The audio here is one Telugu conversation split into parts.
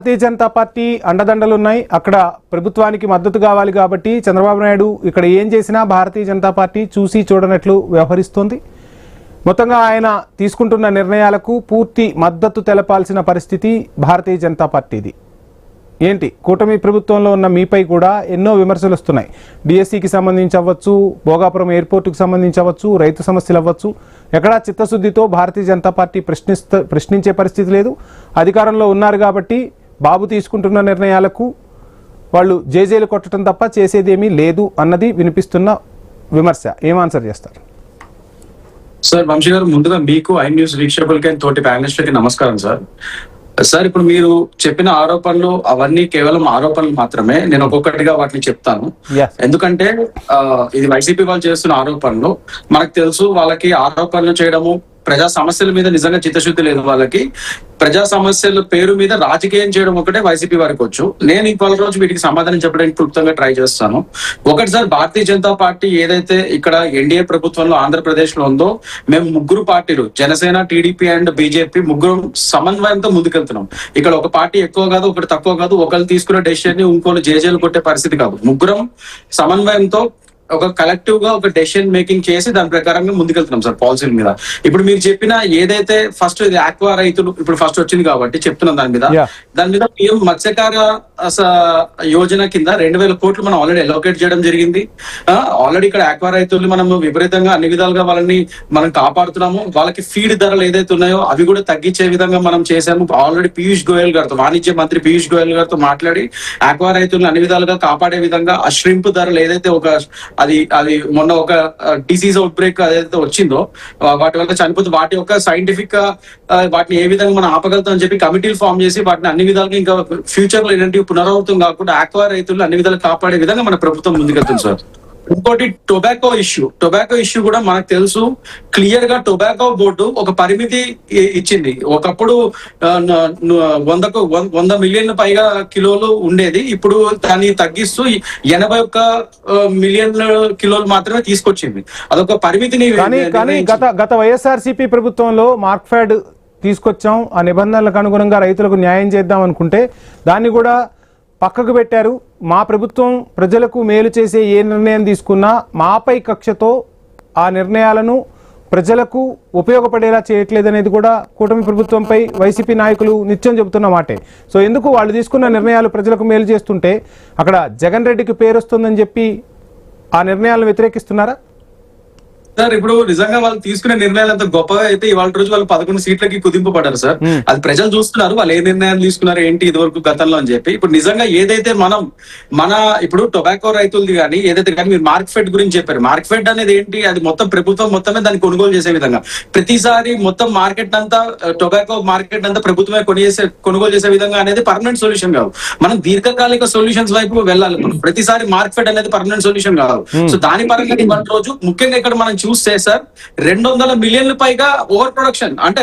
భారతీయ జనతా పార్టీ అండదండలు ఉన్నాయి. అక్కడ ప్రభుత్వానికి మద్దతు కావాలి కాబట్టి చంద్రబాబు నాయుడు ఇక్కడ ఏం చేసినా భారతీయ జనతా పార్టీ చూసి చూడనట్లు వ్యవహరిస్తోంది. మొత్తంగా ఆయన తీసుకుంటున్న నిర్ణయాలకు పూర్తి మద్దతు తెలపాల్సిన పరిస్థితి భారతీయ జనతా పార్టీది. ఏంటి కూటమి ప్రభుత్వంలో ఉన్న మీపై కూడా ఎన్నో విమర్శలు వస్తున్నాయి. డిఎస్సికి సంబంధించి అవ్వచ్చు, భోగాపురం ఎయిర్పోర్టుకు సంబంధించి అవ్వచ్చు, రైతు సమస్యలు అవ్వచ్చు, ఎక్కడా చిత్తశుద్ధితో భారతీయ జనతా పార్టీ ప్రశ్నించే పరిస్థితి లేదు. అధికారంలో ఉన్నారు కాబట్టి బాబు తీసుకుంటున్న నిర్ణయాలకు వాళ్ళు జేజేలు కొట్టడం తప్ప చేసేదేమీ లేదు అన్నది వినిపిస్తున్న విమర్శ. ఏం ఆన్సర్ చేస్తారు సార్? వంశీ గారు, ముందుగా మీకు ఐ న్యూస్ వీక్షకులకి తోటి ప్యానలిస్టులకి నమస్కారం సార్. సార్, ఇప్పుడు మీరు చెప్పిన ఆరోపణలు అవన్నీ కేవలం ఆరోపణలు మాత్రమే. నేను ఒక్కొక్కటిగా వాటిని చెప్తాను. ఎందుకంటే ఇది వైసీపీ వాళ్ళు చేస్తున్న ఆరోపణలు. మనకు తెలుసు, వాళ్ళకి ఆరోపణలు చేయడము, ప్రజా సమస్యల మీద నిజంగా చిత్తశుద్ధి లేదు. వాళ్ళకి ప్రజా సమస్యల పేరు మీద రాజకీయం చేయడం ఒకటే వైసీపీ వారికి వచ్చు. నేను ఇవాళ రోజు వీటికి సమాధానం చెప్పడానికి క్లుప్తంగా ట్రై చేస్తాను. ఒకటి సార్, భారతీయ జనతా పార్టీ ఏదైతే ఇక్కడ ఎన్డీఏ ప్రభుత్వంలో ఆంధ్రప్రదేశ్ లో ఉందో, మేము ముగ్గురు పార్టీలు జనసేన, టీడీపీ అండ్ బీజేపీ ముగ్గురు సమన్వయంతో ముందుకెళ్తున్నాం. ఇక్కడ ఒక పార్టీ ఎక్కువ కాదు, ఒకటి తక్కువ కాదు, ఒకరు తీసుకున్న డెసిషన్ ని ఇంకోళ్ళు జేజేలు కొట్టే పరిస్థితి కాదు. ముగ్గురం సమన్వయంతో ఒక కలెక్టివ్ గా ఒక డెసిషన్ మేకింగ్ చేసి దాని ప్రకారంగా ముందుకెళ్తున్నాం సార్ పాలసీల మీద. ఇప్పుడు మీరు చెప్పిన ఏదైతే ఫస్ట్ ఇది ఆక్వా రైతులు ఇప్పుడు ఫస్ట్ వచ్చింది కాబట్టి చెప్తున్నాం దాని మీద పిఎం మత్స్యకార యోజన కింద 2,000 కోట్లు మనం ఆల్రెడీ అలోకేట్ చేయడం జరిగింది. ఆల్రెడీ ఇక్కడ ఆక్వా రైతులు మనం విపరీతంగా అన్ని విధాలుగా వాళ్ళని మనం కాపాడుతున్నాము. వాళ్ళకి ఫీడ్ ధరలు ఏదైతే ఉన్నాయో అవి కూడా తగ్గించే విధంగా మనం చేశాము. ఆల్రెడీ పీయూష్ గోయల్ గారితో, వాణిజ్య మంత్రి పీయూష్ గోయల్ గారితో మాట్లాడి ఆక్వా రైతులను అన్ని విధాలుగా కాపాడే విధంగా ఆ ష్రింప్ ధరలు ఏదైతే అది మొన్న ఒక డిసీజ్ అవుట్ బ్రేక్ ఏదైతే వచ్చిందో వాటి వల్ల చనిపోతుంది, వాటి యొక్క సైంటిఫిక్ వాటిని ఏ విధంగా మనం ఆపగలుగుతాం అని చెప్పి కమిటీలు ఫామ్ చేసి వాటిని అన్ని విధాలుగా ఇంకా ఫ్యూచర్ లో ఇలాంటివి పునరావృతం కాకుండా ఆక్వా రైతులు అన్ని విధాలు కాపాడే విధంగా మన ప్రభుత్వం ముందుకెళ్తుంది సార్. ఇంకోటి టొబాకో ఇష్యూ కూడా మనకు తెలుసు. క్లియర్ గా టొబాకో బోర్డు ఒక పరిమితి ఇచ్చింది. ఒకప్పుడు 100 మిలియన్ల పైగా కిలోలు ఉండేది. ఇప్పుడు దాన్ని తగ్గిస్తూ 81 మిలియన్ కిలోలు మాత్రమే తీసుకొచ్చింది. అదొక పరిమితిని. కానీ గత వైఎస్ఆర్సీపీ ప్రభుత్వంలో మార్క్ఫెడ్ తీసుకొచ్చాం, ఆ నిబంధనలకు అనుగుణంగా రైతులకు న్యాయం చేద్దాం అనుకుంటే దాన్ని కూడా పక్కకు పెట్టారు. మా ప్రభుత్వం ప్రజలకు మేలు చేసే ఏ నిర్ణయం తీసుకున్నా మాపై కక్షతో ఆ నిర్ణయాలను ప్రజలకు ఉపయోగపడేలా చేయట్లేదనేది కూడా కూటమి ప్రభుత్వంపై వైసీపీ నాయకులు నిత్యం చెబుతున్న మాటే. సో ఎందుకు వాళ్ళు తీసుకున్న నిర్ణయాలు ప్రజలకు మేలు చేస్తుంటే అక్కడ జగన్ రెడ్డికి పేరు వస్తుందని చెప్పి ఆ నిర్ణయాలను వ్యతిరేకిస్తున్నారా? సార్, ఇప్పుడు నిజంగా వాళ్ళు తీసుకునే నిర్ణయాలు అంత గొప్పగా అయితే ఇవాళ రోజు వాళ్ళు 11 సీట్లకి కుదింపబడ్డారు సార్. అది ప్రజలు చూస్తున్నారు, వాళ్ళు ఏ నిర్ణయాలు తీసుకున్నారు ఏంటి ఇదివరకు గతంలో అని చెప్పి. ఇప్పుడు నిజంగా ఏదైతే మన ఇప్పుడు టొబాకో రైతులది కానీ ఏదైతే కానీ మీరు మార్క్ఫెడ్ గురించి చెప్పారు. మార్క్ఫెడ్ అనేది ఏంటి? అది మొత్తం ప్రభుత్వం మొత్తమే దాన్ని కొనుగోలు చేసే విధంగా, ప్రతిసారి మొత్తం మార్కెట్ అంతా టొబాకో మార్కెట్ అంతా ప్రభుత్వమే కొనుగోలు చేసే విధంగా అనేది పర్మనెంట్ సొల్యూషన్ కాదు. మనం దీర్ఘకాలిక సొల్యూషన్స్ వైపు వెళ్ళాలి. ప్రతిసారి మార్క్ఫెడ్ అనేది పర్మనెంట్ సొల్యూషన్ కాదు. సో దాని పరంగా ఇవాళ రోజు ముఖ్యంగా ఇక్కడ మనం చూస్తే సార్ 200 మిలియన్లు పైగా ఓవర్ ప్రొడక్షన్ అంటే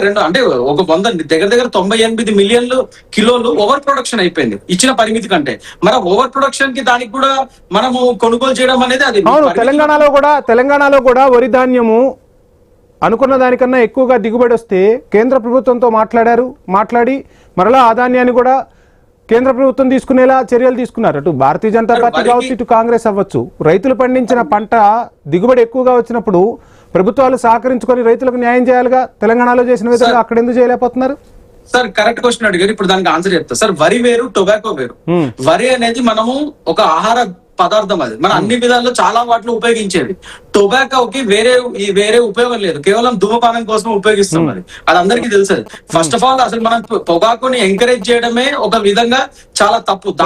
ఒక 98 మిలియన్లు కిలోలు ఓవర్ ప్రొడక్షన్ అయిపోయింది ఇచ్చిన పరిమితి కంటే. మరి ఓవర్ ప్రొడక్షన్ కి దానికి కూడా మనము కొనుగోలు చేయడం అనేది అది. తెలంగాణలో కూడా వరి ధాన్యము అనుకున్న దానికన్నా ఎక్కువగా దిగుబడి వస్తే కేంద్ర ప్రభుత్వంతో మాట్లాడి మరలా ఆ ధాన్యాన్ని కూడా కేంద్ర ప్రభుత్వం తీసుకునేలా చర్యలు తీసుకున్నారు. అటు భారతీయ జనతా పార్టీ కావచ్చు, ఇటు కాంగ్రెస్ అవ్వచ్చు. రైతులు పండించిన పంట దిగుబడి ఎక్కువగా వచ్చినప్పుడు ప్రభుత్వాలు సహకరించుకొని రైతులకు న్యాయం చేయాలిగా. తెలంగాణలో చేసిన విధంగా అక్కడ ఎందుకు చేయలేకపోతున్నారు? సార్, కరెక్ట్ క్వశ్చన్ అడిగారు. ఇప్పుడు దానికి ఆన్సర్ చెప్తా సార్. వరి వేరు, టొబాకో వేరు. వరి అనేది మనము ఒక ఆహార పదార్థం, అది మన అన్ని విధాల్లో చాలా వాటిలో ఉపయోగించేది. టొబాకోకి వేరే ఉపయోగం లేదు, కేవలం ధూమపానం కోసం ఉపయోగిస్తాం. అది అందరికీ తెలుసు. ఫస్ట్ ఆఫ్ ఆల్ అసలు మనం పొగాకుని ఎంకరేజ్ చేయడమే ఒక విధంగా చాలా తప్పు.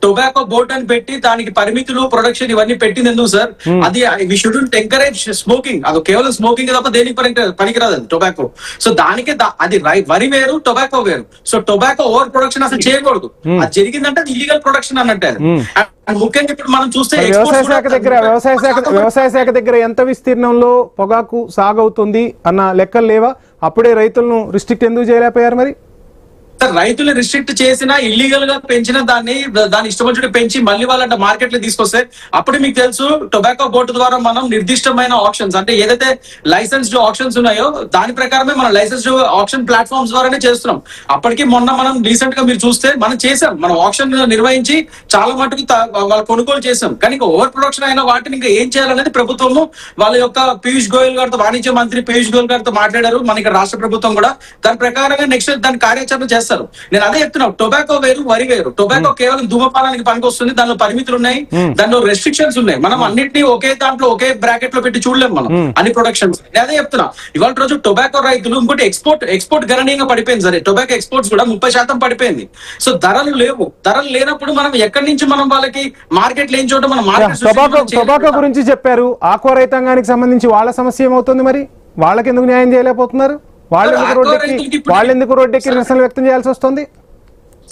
టొబాకో బోర్డ్ అని పెట్టి దానికి పరిమితులు, ప్రొడక్షన్ ఇవన్నీ పెట్టింది ఎందుకు సార్? అది వి షుడెంట్ ఎంకరేజ్ స్మోకింగ్. అది కేవలం స్మోకింగ్ తప్ప దేనికి పనికిరాదు అది టొబాకో. సో దానికి అది వరి వేరు, టొబాకో వేరు. సో టొబాకో ఓవర్ ప్రొడక్షన్ అసలు చేయకూడదు. అది జరిగిందంటే అది ఇల్లీగల్ ప్రొడక్షన్ అన్నట్టే. ముఖ్యంగా ఇప్పుడు మనం చూస్తే వ్యవసాయ శాఖ దగ్గర ఎంత విస్తీర్ణంలో పొగాకు సాగవుతుంది అన్న లెక్కలు లేవా? అప్పుడే రైతులను రిస్ట్రిక్ట్ ఎందుకు చేయలేకపోయారు మరి? సార్ రైతులు రిస్ట్రిక్ట్ చేసినా ఇల్లీగల్ గా పెంచిన దాన్ని ఇష్టం వచ్చినట్టు పెంచి మళ్ళీ వాళ్ళ మార్కెట్ లో తీసుకొస్తే అప్పుడు మీకు తెలుసు టొబాకో బోర్డు ద్వారా మనం నిర్దిష్టమైన ఆప్షన్స్ అంటే ఏదైతే లైసెన్స్డ్ ఆప్షన్స్ ఉన్నాయో దాని ప్రకారమే మనం లైసెన్స్డ్ ఆప్షన్ ప్లాట్ఫామ్స్ ద్వారానే చేస్తున్నాం. అప్పటికి మొన్న మనం రీసెంట్ గా మీరు చూస్తే మనం చేసాం, మనం ఆప్షన్ నిర్వహించి చాలా మటుకు వాళ్ళు కొనుగోలు చేసాం. కానీ ఇంకా ఓవర్ ప్రొడక్షన్ అయిన వాటిని ఇంకా ఏం చేయాలనేది ప్రభుత్వము వాళ్ళ యొక్క పీయూష్ గోయల్ గారితో వాణిజ్య మంత్రి పీయూష్ గోయల్ గారితో మాట్లాడారు. మనకి రాష్ట్ర ప్రభుత్వం కూడా దాని ప్రకారంగా నెక్స్ట్ దాని కార్యాచరణ చేస్తారు. నేను అదే చెప్తున్నా, టొబాకో వేరు వరి వేరు. టొబాకో కేవలం ధూమపానానికి పనికి వస్తుంది, దానిలో పరిమితులు ఉన్నాయి, దానిలో రెస్ట్రిక్షన్స్ ఉన్నాయి. మనం అన్నింటినీ ఒకే దాంట్లో ఒకే బ్రాకెట్ లో పెట్టి చూడలేము మనం అన్ని ప్రొడక్షన్స్. నేను అదే చెప్తున్నా, ఇవాళ రోజు టొబాకో రైతులు ఇంకోటి ఎక్స్పోర్ట్ గణనీయంగా పడిపోయింది. సరే టొబాకో ఎక్స్పోర్ట్స్ కూడా 30% పడిపోయింది. సో ధరలు లేవు. ధరలు లేనప్పుడు మనం ఎక్కడి నుంచి మనం వాళ్ళకి మార్కెట్ లేని చోట మనం టొబాకో గురించి చెప్పారు. ఆక్వా రైతాంగానికి సంబంధించి వాళ్ళ సమస్య ఏమవుతుంది? మరి వాళ్ళకి ఎందుకు న్యాయం చేయలేకపోతున్నారు? వాళ్ళెందుకు రోడ్డెక్కి నిరసనలు వ్యక్తం చేయాల్సి వస్తుంది?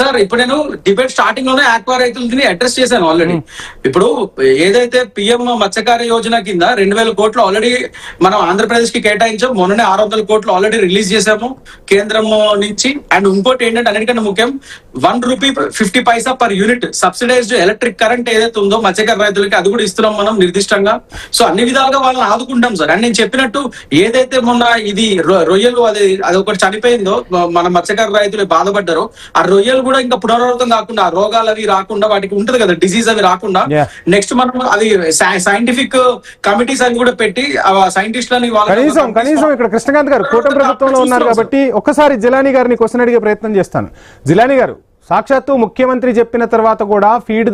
సార్ ఇప్పుడు నేను డిబేట్ స్టార్టింగ్ లోనే ఆక్వా రైతులని అడ్రస్ చేశాను ఆల్రెడీ. ఇప్పుడు ఏదైతే పిఎం మత్స్యకార యోజన కింద 2000 కోట్లు ఆల్రెడీ మనం ఆంధ్రప్రదేశ్ కి కేటాయించాం. మొన్ననే 600 కోట్లు ఆల్రెడీ రిలీజ్ చేశాము కేంద్రం నుంచి. అండ్ ఇంకోటి ఏంటంటే అన్నిటికంటే ముఖ్యం, ₹1.50 per unit subsidised electric current ఏదైతే ఉందో మత్స్యకార రైతులకి అది కూడా ఇస్తున్నాం మనం నిర్దిష్టంగా. సో అన్ని విధాలుగా వాళ్ళని ఆదుకుంటాం సార్. అండ్ నేను చెప్పినట్టు ఏదైతే మొన్న ఇది రొయ్యలు అది ఒకటి చనిపోయిందో మన మత్స్యకార రైతులు బాధపడ్డారో, ఆ రొయ్యలు కూడా ఇంకా పునరావృతం కాకుండా రోగాలు అవి రాకుండా వాటికి ఉంటది కదా డిసీజ్ అవి రాకుండా నెక్స్ట్ మనం అది సైంటిఫిక్ కమిటీస్ అని కూడా పెట్టి సైంటిస్టులని కనీసం ఇక్కడ కృష్ణకాంత్ గారు కూటమి ప్రభుత్వంలో ఉన్నారు కాబట్టి ఒక్కసారి జిలానీ గారిని క్వశ్చన్ అడిగే ప్రయత్నం చేస్తాను. జిలానీ గారు, సాక్షాత్తు ముఖ్యమంత్రి చెప్పిన తర్వాత కూడా ఫీడ్